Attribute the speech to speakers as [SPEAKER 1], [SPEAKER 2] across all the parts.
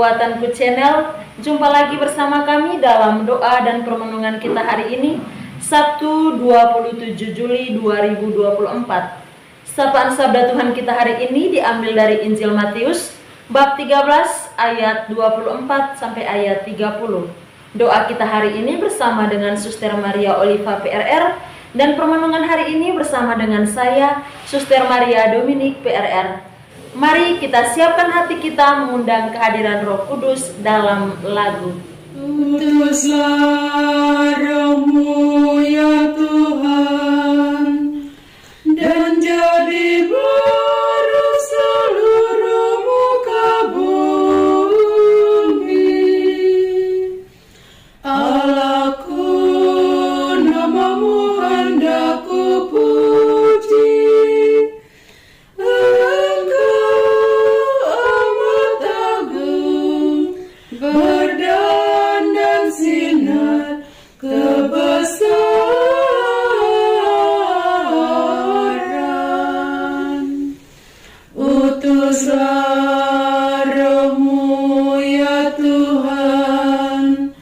[SPEAKER 1] Kekuatanku Channel. Jumpa lagi bersama kami dalam doa dan permenungan kita hari ini, Sabtu 27 Juli 2024. Sapaan sabda Tuhan kita hari ini diambil dari Injil Matius bab 13 ayat 24 sampai ayat 30. Doa kita hari ini bersama dengan Suster Maria Oliva PRR, dan permenungan hari ini bersama dengan saya, Suster Maria Dominik PRR. Mari kita siapkan hati kita mengundang kehadiran Roh Kudus dalam lagu.
[SPEAKER 2] Utuslah Roh-Mu ya Tuhan, dan jadi baru seluruh muka bumi. Allahku, nama-Mu hendak ku puji. Berdandan sinar kebesaran. Utuslah Roh-Mu ya Tuhan,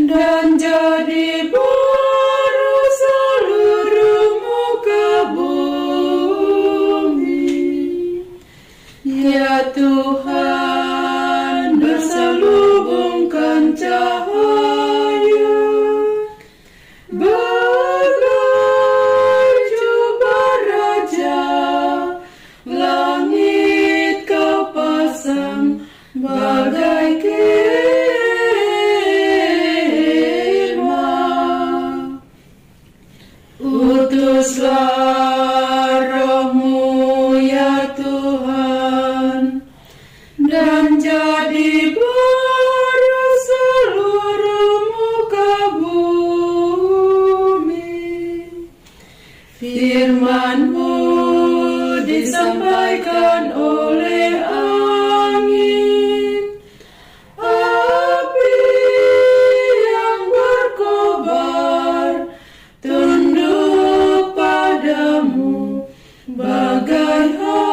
[SPEAKER 2] dan jadi baru seluruh muka bumi. Ya Tuhan, berselubungkan cahaya bagai jubah raja, langit Kau pasang bagai kemah. Utuslah Roh-Mu ya Tuhan, dan jadi baru seluruh muka bumi. Firman-Mu disampaikan oleh angin, api yang berkobar, tunduk padamu bagai hamba.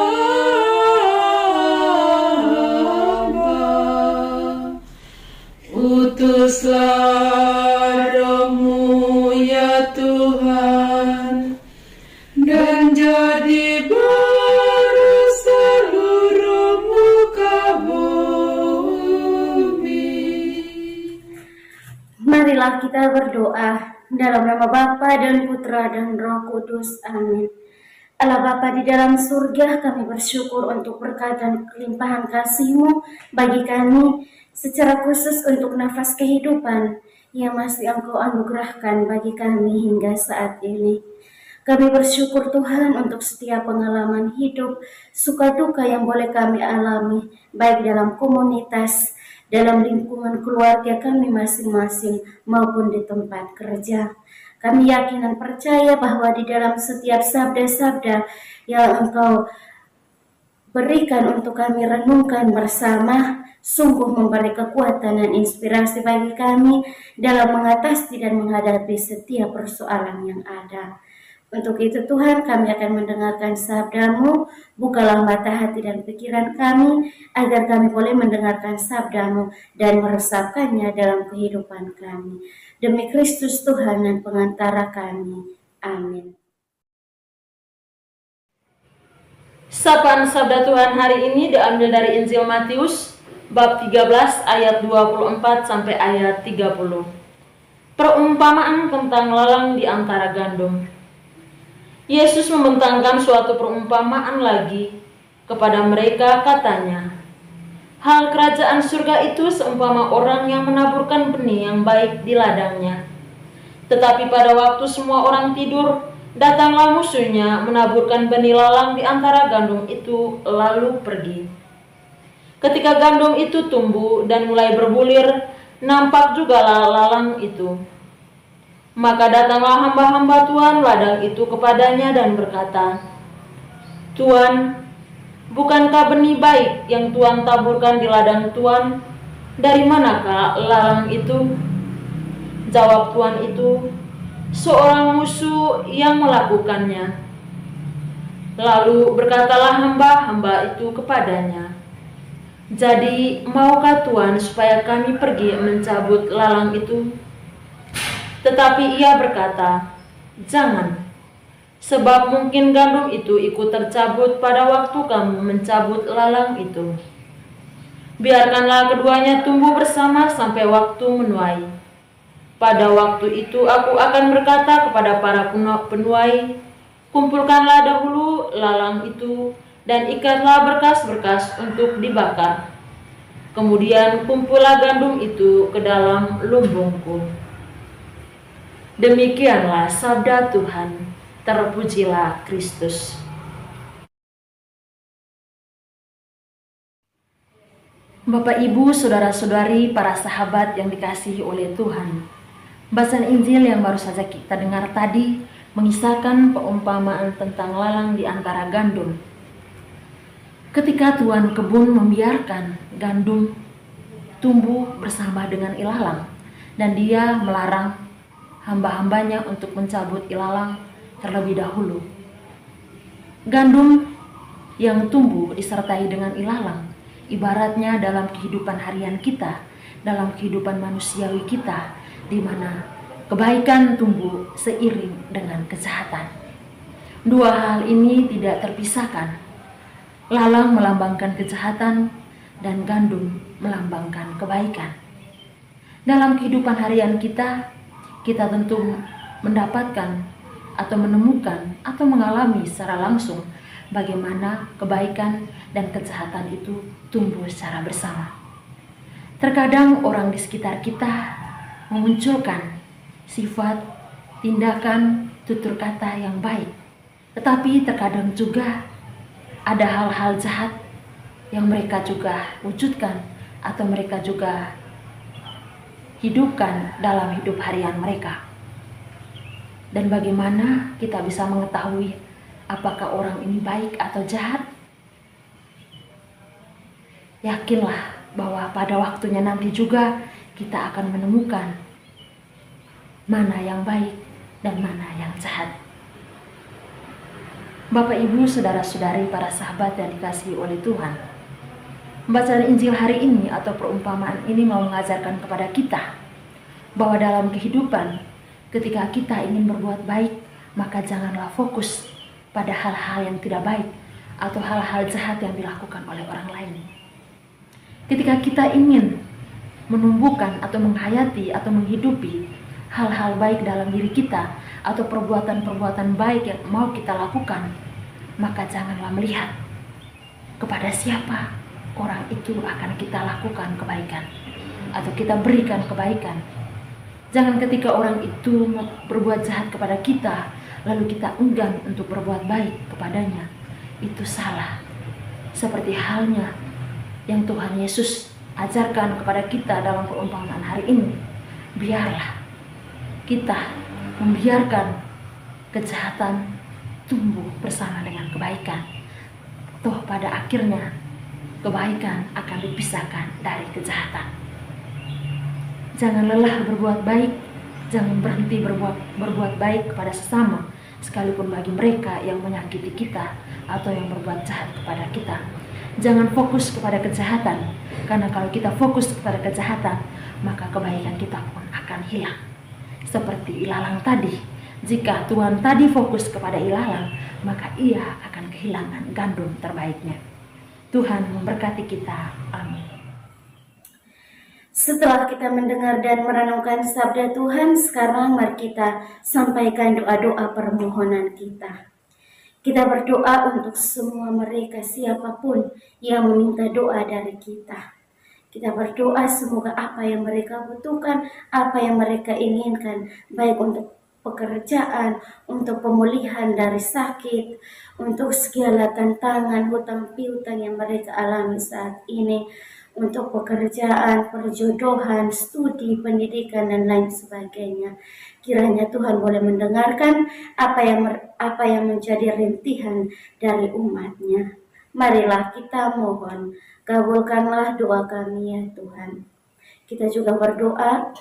[SPEAKER 2] Utuslah Roh-Mu ya Tuhan, dan jadi baru seluruh muka bumi.
[SPEAKER 3] Marilah kita berdoa dalam nama Bapa dan Putra dan Roh Kudus. Amin. Allah Bapa di dalam surga, kami bersyukur untuk berkat dan kelimpahan kasih-Mu bagi kami, secara khusus untuk nafas kehidupan yang masih Engkau anugerahkan bagi kami hingga saat ini. Kami bersyukur Tuhan untuk setiap pengalaman hidup, suka duka yang boleh kami alami, baik dalam komunitas, dalam lingkungan keluarga kami masing-masing, maupun di tempat kerja. Kami yakin dan percaya bahwa di dalam setiap sabda-sabda yang Engkau berikan untuk kami renungkan bersama, sungguh memberi kekuatan dan inspirasi bagi kami dalam mengatasi dan menghadapi setiap persoalan yang ada. Untuk itu Tuhan, kami akan mendengarkan sabda-Mu. Bukalah mata hati dan pikiran kami, agar kami boleh mendengarkan sabda-Mu dan meresapkannya dalam kehidupan kami. Demi Kristus Tuhan dan pengantara kami. Amin.
[SPEAKER 1] Sapaan sabda Tuhan hari ini diambil dari Injil Matius bab 13 ayat 24 sampai ayat 30. Perumpamaan tentang lalang di antara gandum. Yesus membentangkan suatu perumpamaan lagi kepada mereka, katanya, hal kerajaan surga itu seumpama orang yang menaburkan benih yang baik di ladangnya. Tetapi pada waktu semua orang tidur, datanglah musuhnya menaburkan benih lalang di antara gandum itu, lalu pergi. Ketika gandum itu tumbuh dan mulai berbulir, nampak jugalah lalang itu. Maka datanglah hamba-hamba Tuhan ladang itu kepadanya dan berkata, Tuan, bukankah benih baik yang Tuan taburkan di ladang Tuan? Dari manakah lalang itu? Jawab Tuan itu, seorang musuh yang melakukannya. Lalu berkatalah hamba-hamba itu kepadanya, Jadi, maukah Tuhan supaya kami pergi mencabut lalang itu?" Tetapi ia berkata, "Jangan, sebab mungkin gandum itu ikut tercabut pada waktu kamu mencabut lalang itu. Biarkanlah keduanya tumbuh bersama sampai waktu menuai. Pada waktu itu aku akan berkata kepada para penuai, kumpulkanlah dahulu lalang itu dan ikatlah berkas-berkas untuk dibakar. Kemudian kumpullah gandum itu ke dalam lumbungku." Demikianlah sabda Tuhan. Terpujilah Kristus. Bapak, Ibu, saudara-saudari, para sahabat yang dikasihi oleh Tuhan. Bacaan Injil yang baru saja kita dengar tadi mengisahkan perumpamaan tentang lalang di antara gandum. Ketika tuan kebun membiarkan gandum tumbuh bersama dengan ilalang, dan dia melarang hamba-hambanya untuk mencabut ilalang terlebih dahulu. Gandum yang tumbuh disertai dengan ilalang, ibaratnya dalam kehidupan harian kita, dalam kehidupan manusiawi kita, di mana kebaikan tumbuh seiring dengan kejahatan. Dua hal ini tidak terpisahkan. Lalang melambangkan kejahatan dan gandum melambangkan kebaikan. Dalam kehidupan harian kita tentu mendapatkan atau menemukan atau mengalami secara langsung bagaimana kebaikan dan kejahatan itu tumbuh secara bersama. Terkadang orang di sekitar kita memunculkan sifat, tindakan, tutur kata yang baik, tetapi terkadang juga ada hal-hal jahat yang mereka juga wujudkan atau mereka juga hidupkan dalam hidup harian mereka. Dan bagaimana kita bisa mengetahui apakah orang ini baik atau jahat? Yakinlah bahwa pada waktunya nanti juga kita akan menemukan mana yang baik dan mana yang jahat. Bapak, Ibu, saudara-saudari, para sahabat yang dikasihi oleh Tuhan, bacaan Injil hari ini atau perumpamaan ini mau mengajarkan kepada kita bahwa dalam kehidupan ketika kita ingin berbuat baik, maka janganlah fokus pada hal-hal yang tidak baik atau hal-hal jahat yang dilakukan oleh orang lain. Ketika kita ingin menumbuhkan atau menghayati atau menghidupi hal-hal baik dalam diri kita atau perbuatan-perbuatan baik yang mau kita lakukan, maka janganlah melihat kepada siapa orang itu akan kita lakukan kebaikan atau kita berikan kebaikan. Jangan ketika orang itu berbuat jahat kepada kita, lalu kita enggan untuk berbuat baik kepadanya. Itu salah. Seperti halnya yang Tuhan Yesus ajarkan kepada kita dalam perumpamaan hari ini. Biarlah kita membiarkan kejahatan tumbuh bersama dengan kebaikan. Toh pada akhirnya kebaikan akan dipisahkan dari kejahatan. Jangan lelah berbuat baik, jangan berhenti berbuat baik kepada sesama, sekalipun bagi mereka yang menyakiti kita atau yang berbuat jahat kepada kita. Jangan fokus kepada kejahatan, karena kalau kita fokus kepada kejahatan, maka kebaikan kita pun akan hilang. Seperti ilalang tadi, jika Tuhan tadi fokus kepada ilalang, maka ia akan kehilangan gandum terbaiknya. Tuhan memberkati kita. Amin.
[SPEAKER 3] Setelah kita mendengar dan merenungkan sabda Tuhan, sekarang mari kita sampaikan doa-doa permohonan kita. Kita berdoa untuk semua mereka siapapun yang meminta doa dari kita. Kita berdoa semoga apa yang mereka butuhkan, apa yang mereka inginkan, baik untuk pekerjaan, untuk pemulihan dari sakit, untuk segala tantangan, hutang piutang yang mereka alami saat ini, untuk pekerjaan, perjodohan, studi, pendidikan, dan lain sebagainya. Kiranya Tuhan boleh mendengarkan apa yang menjadi rintihan dari umat-Nya. Marilah kita mohon, kabulkanlah doa kami ya Tuhan. Kita juga berdoa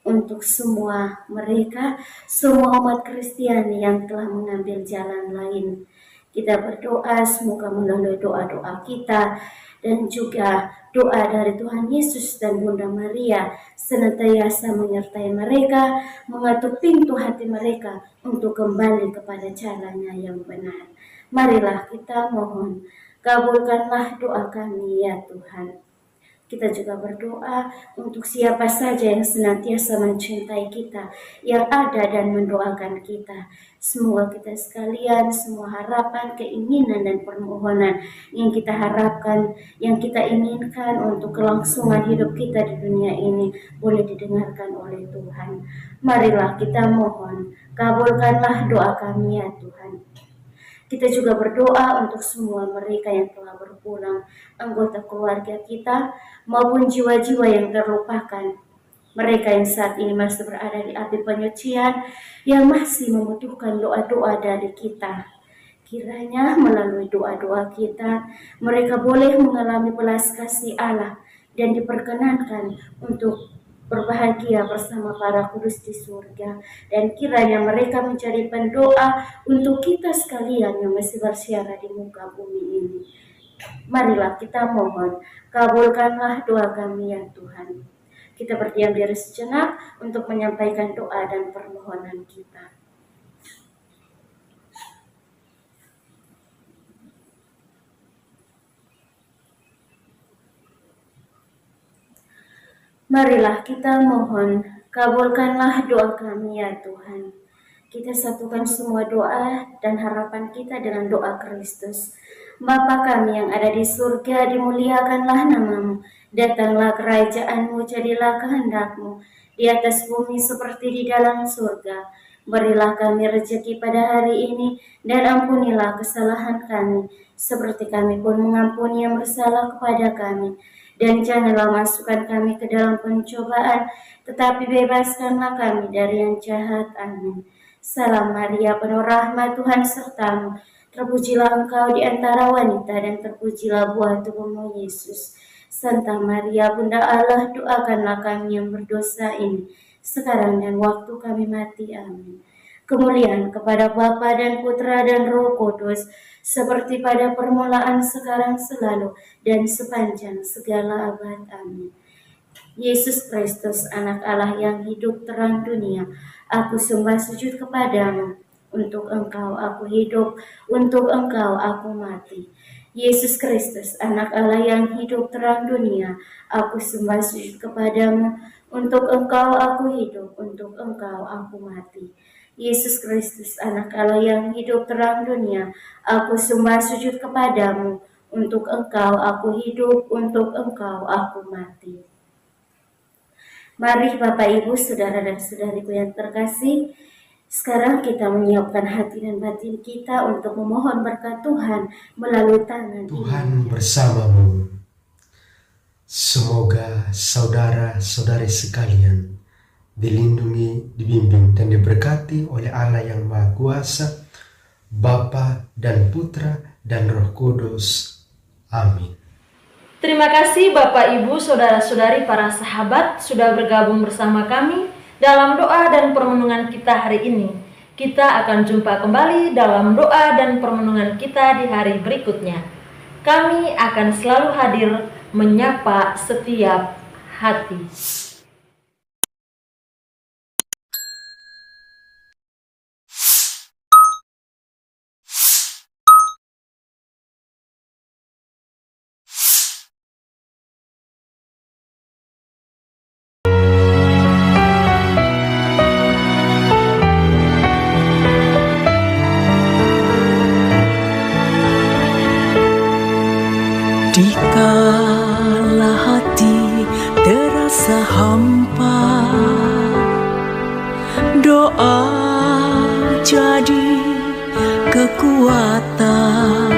[SPEAKER 3] untuk semua mereka, semua umat Kristiani yang telah mengambil jalan lain. Kita berdoa semoga melalui doa-doa kita dan juga doa dari Tuhan Yesus dan Bunda Maria senantiasa menyertai mereka, mengetuk pintu hati mereka untuk kembali kepada caranya yang benar. Marilah kita mohon, kabulkanlah doa kami ya Tuhan. Kita juga berdoa untuk siapa saja yang senantiasa mencintai kita, yang ada dan mendoakan kita. Semoga kita sekalian, semua harapan, keinginan, dan permohonan yang kita harapkan, yang kita inginkan untuk kelangsungan hidup kita di dunia ini boleh didengarkan oleh Tuhan. Marilah kita mohon, kabulkanlah doa kami ya Tuhan. Kita juga berdoa untuk semua mereka yang telah berpulang, anggota keluarga kita, maupun jiwa-jiwa yang terlupakan. Mereka yang saat ini masih berada di api penyucian, yang masih membutuhkan doa-doa dari kita. Kiranya melalui doa-doa kita, mereka boleh mengalami belas kasih Allah dan diperkenankan untuk berbahagia bersama para kudus di surga. Dan kiranya mereka menjadi pendoa untuk kita sekalian yang masih bersiara di muka bumi ini. Marilah kita mohon, kabulkanlah doa kami ya Tuhan. Kita berdiam diri sejenak untuk menyampaikan doa dan permohonan kita. Marilah kita mohon, kabulkanlah doa kami ya Tuhan. Kita satukan semua doa dan harapan kita dengan doa Kristus. Bapa kami yang ada di surga, dimuliakanlah namamu. Datanglah kerajaan-Mu, jadilah kehendak-Mu di atas bumi seperti di dalam surga. Berilah kami rezeki pada hari ini, dan ampunilah kesalahan kami, seperti kami pun mengampuni yang bersalah kepada kami. Dan janganlah masukkan kami ke dalam pencobaan, tetapi bebaskanlah kami dari yang jahat. Amin. Salam Maria, penuh rahmat, Tuhan sertamu. Terpujilah engkau di antara wanita, dan terpujilah buah tubuhmu Yesus. Santa Maria, Bunda Allah, doakanlah kami yang berdosa ini, sekarang dan waktu kami mati. Amin. Kemuliaan kepada Bapa dan Putra dan Roh Kudus, seperti pada permulaan, sekarang, selalu, dan sepanjang segala abad. Amin. Yesus Kristus, anak Allah yang hidup terang dunia, aku sembah sujud kepadamu. Untuk engkau aku hidup, untuk engkau aku mati. Yesus Kristus, anak Allah yang hidup terang dunia, aku sembah sujud kepadamu. Untuk engkau aku hidup, untuk engkau aku mati. Yesus Kristus, anak Allah yang hidup terang dunia, aku sembah sujud kepadamu. Untuk engkau aku hidup, untuk engkau aku mati. Mari Bapak Ibu, Saudara dan Saudariku yang terkasih, sekarang kita menyiapkan hati dan batin kita untuk memohon berkat Tuhan melalui tangan
[SPEAKER 4] Tuhan bersamamu. Semoga saudara-saudari sekalian dilindungi, dibimbing, dan diberkati oleh Allah yang Maha Kuasa, Bapa dan Putra dan Roh Kudus. Amin.
[SPEAKER 1] Terima kasih Bapak, Ibu, Saudara-saudari, para sahabat sudah bergabung bersama kami dalam doa dan permenungan kita hari ini. Kita akan jumpa kembali dalam doa dan permenungan kita di hari berikutnya. Kami akan selalu hadir menyapa setiap hati.
[SPEAKER 5] Dikala hati terasa hampa, doa jadi kekuatan.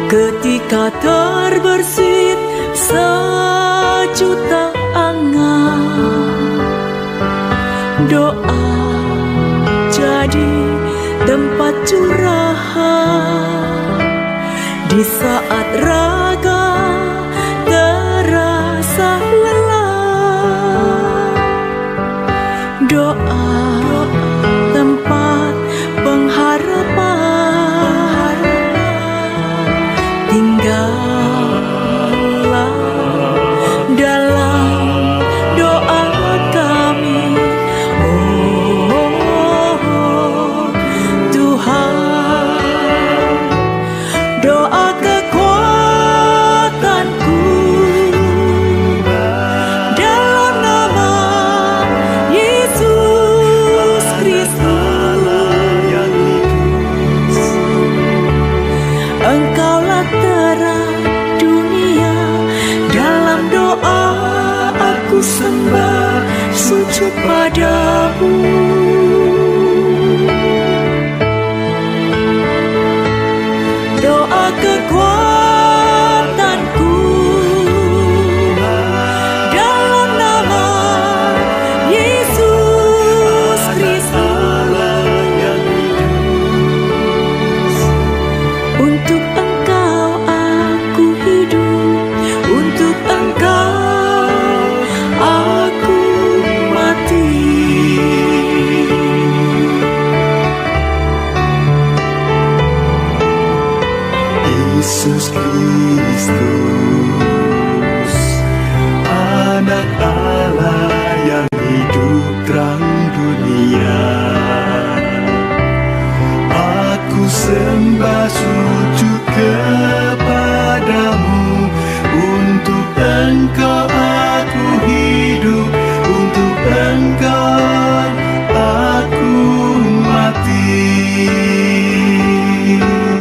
[SPEAKER 5] Ketika terbersit sejuta angan, doa jadi tempat curahan. Di saat raga terasa lelah, doa tempat pengharapan. Tinggal sembah, sujud padamu.